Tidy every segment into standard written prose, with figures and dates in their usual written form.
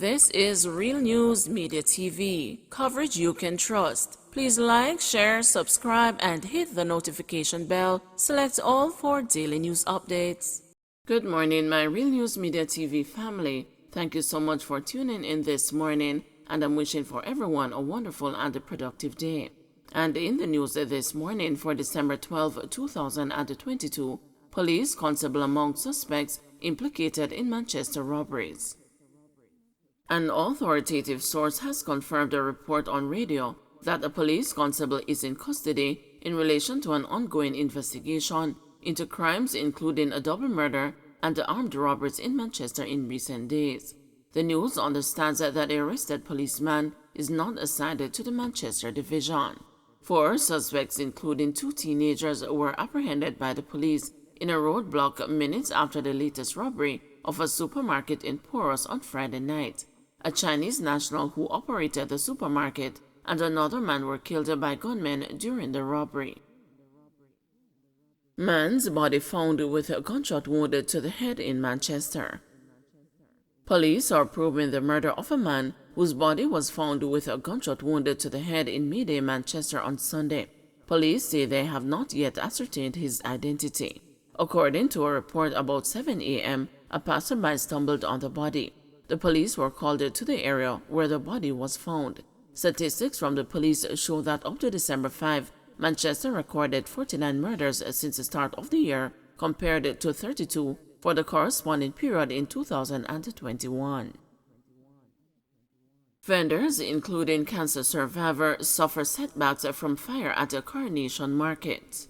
This is Real News Media TV, coverage you can trust. Please like, share, subscribe, and hit the notification bell. Select all for daily news updates. Good morning, my Real News Media TV family. Thank you so much for tuning in this morning, and I'm wishing for everyone a wonderful and a productive day. And in the news this morning for December 12, 2022, police constable among suspects implicated in Manchester robberies. An authoritative source has confirmed a report on radio that a police constable is in custody in relation to an ongoing investigation into crimes including a double murder and armed robberies in Manchester in recent days. The news understands that the arrested policeman is not assigned to the Manchester division. 4 suspects, including 2 teenagers, were apprehended by the police in a roadblock minutes after the latest robbery of a supermarket in Poros on Friday night. A Chinese national who operated the supermarket and another man were killed by gunmen during the robbery. Man's body found with a gunshot wound to the head in Manchester. Police are probing the murder of a man whose body was found with a gunshot wound to the head in Midday, Manchester on Sunday. Police say they have not yet ascertained his identity. According to a report, about 7 a.m., a passerby stumbled on the body. The police were called to the area where the body was found. Statistics from the police show that up to December 5, Manchester recorded 49 murders since the start of the year, compared to 32 for the corresponding period in 2021. Vendors, including cancer survivors, suffer setbacks from fire at the Coronation Market.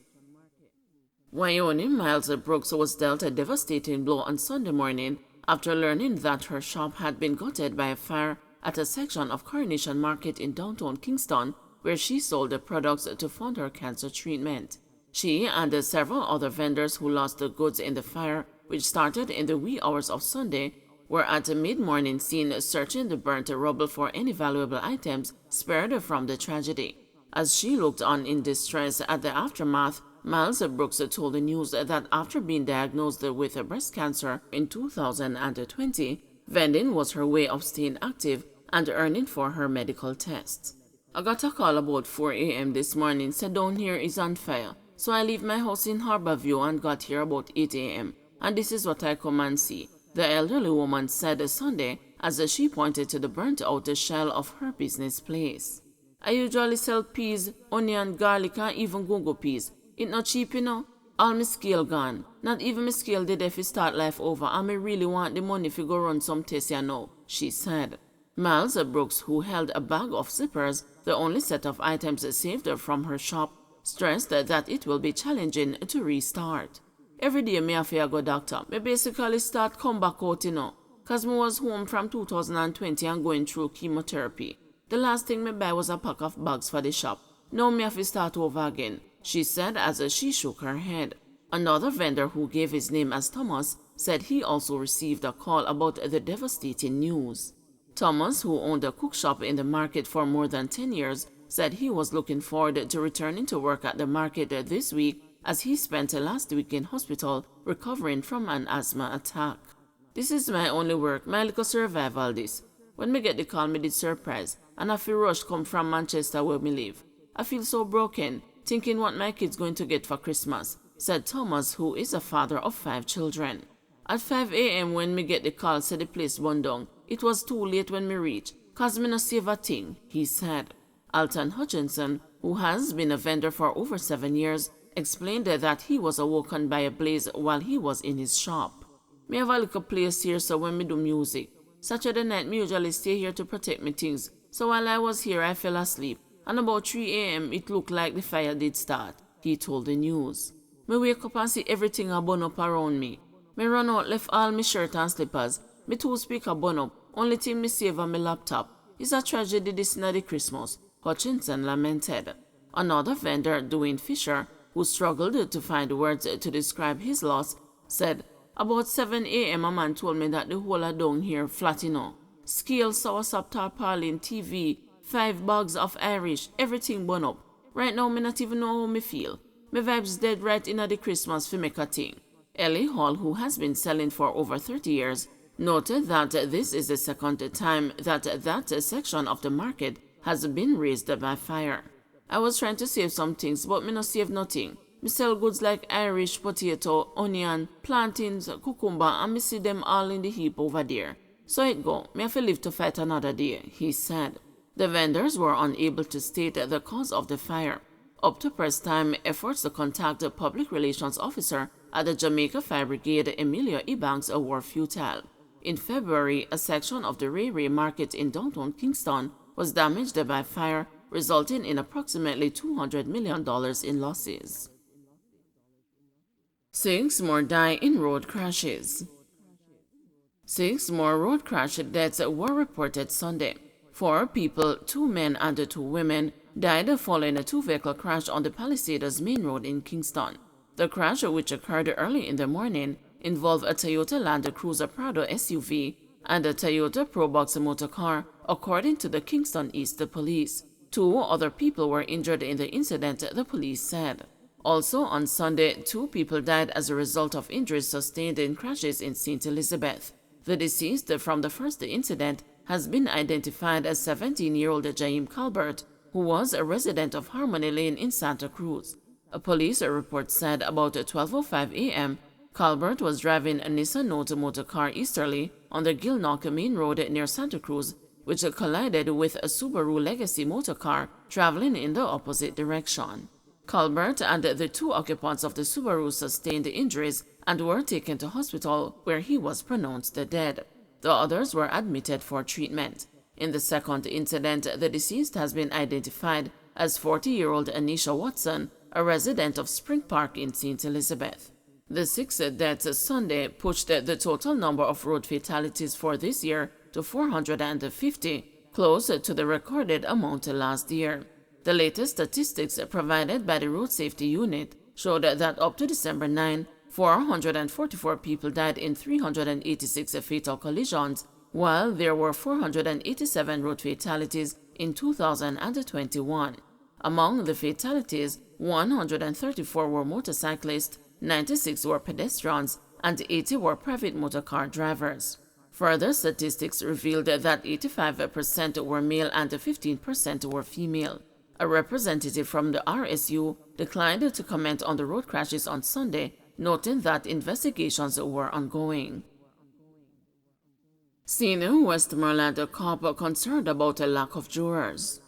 Wyoming Miles Brooks was dealt a devastating blow on Sunday morning after learning that her shop had been gutted by a fire at a section of Coronation Market in downtown Kingston, where she sold the products to fund her cancer treatment. She and several other vendors who lost the goods in the fire, which started in the wee hours of Sunday, were at the mid-morning scene searching the burnt rubble for any valuable items spared from the tragedy. As she looked on in distress at the aftermath, Miles Brooks told the news that after being diagnosed with breast cancer in 2020, vending was her way of staying active and earning for her medical tests. I got a call about 4 a.m. this morning, said down here is on fire, so I leave my house in Harborview and got here about 8 a.m. and this is what I come and see, the elderly woman said Sunday as she pointed to the burnt out shell of her business place. I usually sell peas, onion, garlic and even go-go peas. It not cheap, you know. All my scale gone. Not even my scale did if it start life over, and me really want the money if you go run some tests, you know, she said. Miles Brooks, who held a bag of zippers, the only set of items saved from her shop, stressed that it will be challenging to restart. Every day me have to go doctor. Me basically start come back out, you know, cause me was home from 2020 and going through chemotherapy. The last thing me buy was a pack of bags for the shop. Now me have to start over again, she said as she shook her head. Another vendor who gave his name as Thomas said he also received a call about the devastating news. Thomas, who owned a cook shop in the market for more than 10 years, said he was looking forward to returning to work at the market this week as he spent last week in hospital recovering from an asthma attack. This is my only work, my little survival this. When me get the call, me did surprise, and I feel rush come from Manchester where me live. I feel so broken, thinking what my kids going to get for Christmas, said Thomas, who is a father of 5 children. At 5 a.m. when me get the call said the place burned down, it was too late when me reach, cause me no save a thing, he said. Alton Hutchinson, who has been a vendor for over 7 years, explained that he was awoken by a blaze while he was in his shop. Me have a little place here so when me do music. Saturday night me usually stay here to protect me things, so while I was here I fell asleep. And about 3 a.m. it looked like the fire did start, he told the news. Me wake up and see everything a burn up around me. Me run out, left all my shirt and slippers. Me 2 speaker burn up, only thing me save on my laptop. It's a tragedy this night of Christmas, Hutchinson lamented. Another vendor, Dwayne Fisher, who struggled to find words to describe his loss, said, about 7 a.m. a man told me that the whole of down here flat, you know. Scale, soursop, tarpaulin, TV, 5 bags of Irish, everything burn up. Right now, me not even know how me feel. My vibes dead right in the Christmas for make a thing. Ellie Hall, who has been selling for over 30 years, noted that this is the second time that section of the market has been razed by fire. "I was trying to save some things, but me no save nothing. Me sell goods like Irish potato, onion, plantains, cucumber, and me see them all in the heap over there. So it go, me have to live to fight another day," he said. The vendors were unable to state the cause of the fire. Up to press time, efforts to contact the public relations officer at the Jamaica Fire Brigade, Emilio Ebanks, were futile. In February, a section of the Ray Market in downtown Kingston was damaged by fire, resulting in approximately $200 million in losses. 6 more die in road crashes. 6 more road crash deaths were reported Sunday. 4 people, 2 men and 2 women, died following a 2-vehicle crash on the Palisades Main Road in Kingston. The crash, which occurred early in the morning, involved a Toyota Land Cruiser Prado SUV and a Toyota Probox motor car, according to the Kingston East Police. 2 other people were injured in the incident, the police said. Also on Sunday, 2 people died as a result of injuries sustained in crashes in St. Elizabeth. The deceased from the first incident has been identified as 17-year-old Jaim Calbert, who was a resident of Harmony Lane in Santa Cruz. A police report said about 12:05 a.m., Calbert was driving a Nissan Note motor car easterly on the Gilnock Main Road near Santa Cruz, which collided with a Subaru Legacy motor car traveling in the opposite direction. Calbert and the 2 occupants of the Subaru sustained injuries and were taken to hospital, where he was pronounced dead. The others were admitted for treatment. In the second incident, the deceased has been identified as 40-year-old Anisha Watson, a resident of Spring Park in St. Elizabeth. The 6 deaths Sunday pushed the total number of road fatalities for this year to 450, close to the recorded amount last year. The latest statistics provided by the Road Safety Unit showed that up to December 9, 444 people died in 386 fatal collisions, while there were 487 road fatalities in 2021. Among the fatalities, 134 were motorcyclists, 96 were pedestrians, and 80 were private motor car drivers. Further statistics revealed that 85% were male and 15% were female. A representative from the RSU declined to comment on the road crashes on Sunday, noting that investigations were ongoing. Senior Westmoreland cop concerned about a lack of jurors.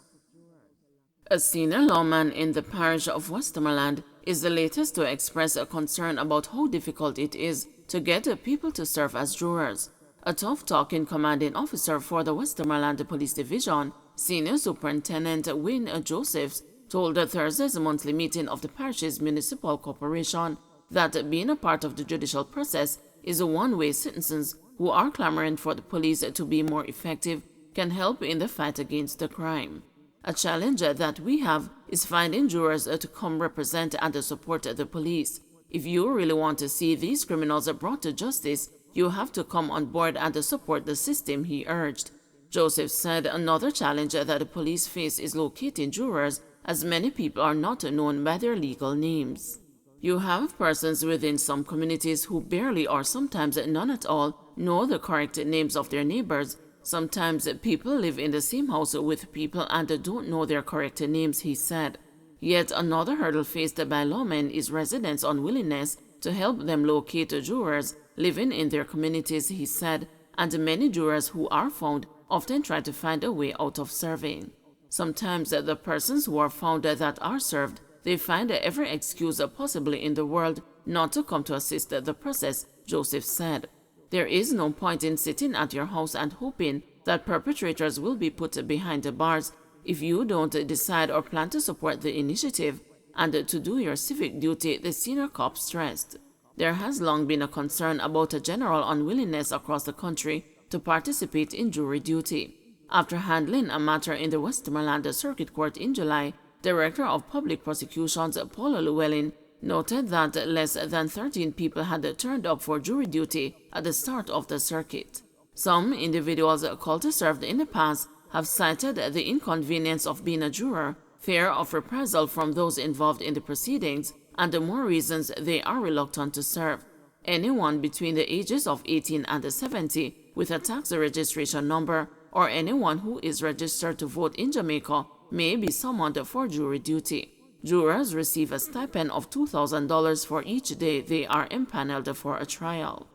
A senior lawman in the parish of Westmoreland is the latest to express a concern about how difficult it is to get people to serve as jurors. A tough-talking commanding officer for the Westmoreland Police Division, Senior Superintendent Wayne Josephs, told Thursday's monthly meeting of the parish's municipal corporation that being a part of the judicial process is one way citizens who are clamoring for the police to be more effective can help in the fight against the crime. A challenge that we have is finding jurors to come represent and support the police. If you really want to see these criminals brought to justice, you have to come on board and support the system, he urged. Joseph said another challenge that the police face is locating jurors, as many people are not known by their legal names. You have persons within some communities who barely or sometimes none at all know the correct names of their neighbors. Sometimes people live in the same house with people and don't know their correct names, he said. Yet another hurdle faced by lawmen is residents' unwillingness to help them locate jurors living in their communities, he said, and many jurors who are found often try to find a way out of serving. Sometimes the persons who are found that are served, they find every excuse possible in the world not to come to assist the process, Joseph said. There is no point in sitting at your house and hoping that perpetrators will be put behind the bars if you don't decide or plan to support the initiative and to do your civic duty, the senior cop stressed. There has long been a concern about a general unwillingness across the country to participate in jury duty. After handling a matter in the Westmoreland Circuit Court in July, Director of Public Prosecutions Paul Llewellyn noted that less than 13 people had turned up for jury duty at the start of the circuit. Some individuals called to serve in the past have cited the inconvenience of being a juror, fear of reprisal from those involved in the proceedings, and more reasons they are reluctant to serve. Anyone between the ages of 18 and 70 with a tax registration number or anyone who is registered to vote in Jamaica may be summoned for jury duty. Jurors receive a stipend of $2,000 for each day they are impaneled for a trial.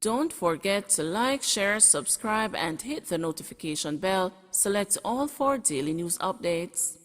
Don't forget to like, share, subscribe, and hit the notification bell. Select all for daily news updates.